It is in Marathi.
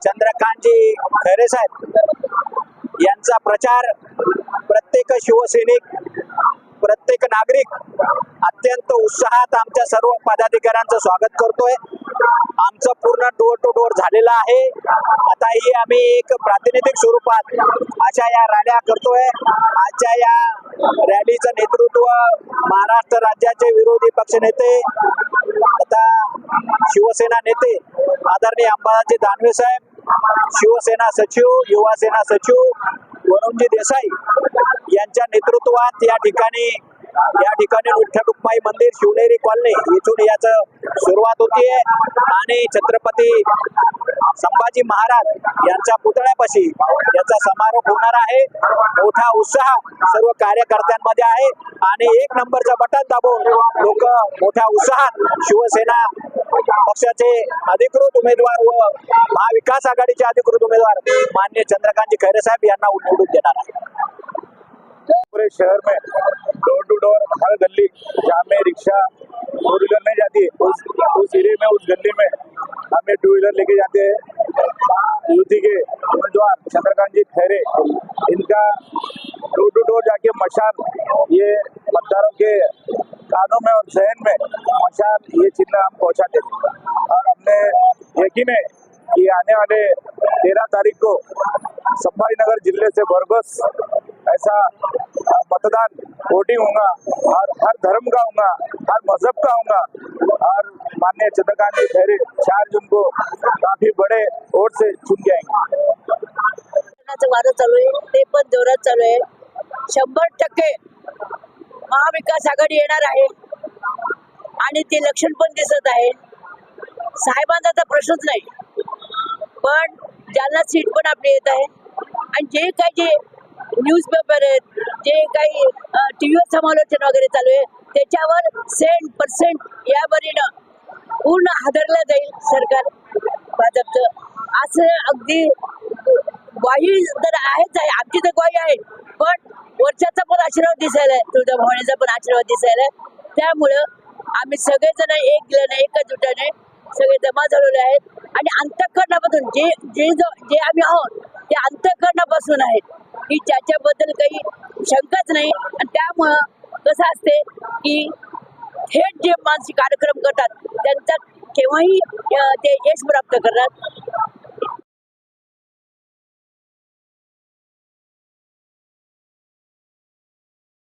चंद्रकांतजी खैरे साहेब यांचा प्रचार प्रत्येक शिवसैनिक, प्रत्येक नागरिक अत्यंत उत्साहात आमच्या सर्व पदाधिकाऱ्यांचं स्वागत करतोय। आमचं पूर्ण डोर टू डोर झालेलं आहे। आता ही आम्ही एक प्रातिनिधिक स्वरूपात अशा या रॅल्या करतोय। आजच्या या रॅलीचं नेतृत्व महाराष्ट्र राज्याचे विरोधी पक्षनेते आता शिवसेना नेते आदरणीय अंबादासजी दानवे साहेब, शिवसेना सचिव, युवा सेना सचिव वरुणजी देसाई यांच्या नेतृत्वात या ठिकाणी विठ्ठल रुक्माई मंदिर शिवनेरी कॉलनी इथून याचं सुरुवात होतीये आणि छत्रपती संभाजी महाराज यांच्या पुतळ्यापाशी याचा समारोप होणार आहे। मोठा उत्साह सर्व कार्यकर्त्यांमध्ये आहे आणि एक नंबरचं बटन दाबून लोक मोठ्या उत्साहात शिवसेना पक्षाचे अधिकृत उमेदवार व महाविकास आघाडीचे अधिकृत उमेदवार माननीय चंद्रकांतजी खैरे साहेब यांना निवडून देणार आहे। पूरे शहर में डोर टू डोर हर गली जहाँ में रिक्शा फोर व्हीलर नहीं जाती है उस एरिया में, उस गली में हम टू व्हीलर लेके जाते हैं। युति के उम्मीदवार चंद्रकांत जी खैरे, इनका डोर टू डोर जाके मशाल ये मतदारों के कानों में और जहन में मशाल ये चिन्ह हम पहुँचाते हैं और हमने यकीन है कि आने वाले 13 तारीख को संभाजीनगर जिले से भरघोस ऐसा मतदान वोटिंग होगा और हर धर्म का होगा, हर मजहब का होगा और माननीय चंद्रकांत जी खैरे 4 जून को काफी बड़े वोट से चुन के आएंगे। वारं चालू आहे, ते पण जोरात चालू आहे। 100% महाविकास आघाडी येणार आहे आणि ते लक्षण पण दिसत आहे। साहेबांचा तर प्रश्नच नाही, पण जालना सीट पण आपली येत आहे आणि जे काही न्यूजपेपर आहेत, जे काही टीव्हीवर समालोचन वगैरे चालू आहे त्याच्यावर 100% या बरीनं पूर्ण हादरलं जाईल सरकार भाजपचं, असं अगदी ग्वाही तर आहेच आहे, आमची तर ग्वाही आहे, पण वरच्याचा पण आशीर्वाद दिसायला आहे, तुळजाभवानीचा पण आशीर्वाद दिसायला आहे। त्यामुळं आम्ही सगळेजण एकजुटाने सगळे जमा झालेले आहेत आणि अंतःकरणापासून जे आम्ही आहोत ते अंतःकरणापासून आहेत, की त्याच्याबद्दल काही शंकाच नाही। आणि त्यामुळं कसं असते की थेट जे मानसिक कार्यक्रम करतात त्यांचा केव्हाही ते यश प्राप्त करतात।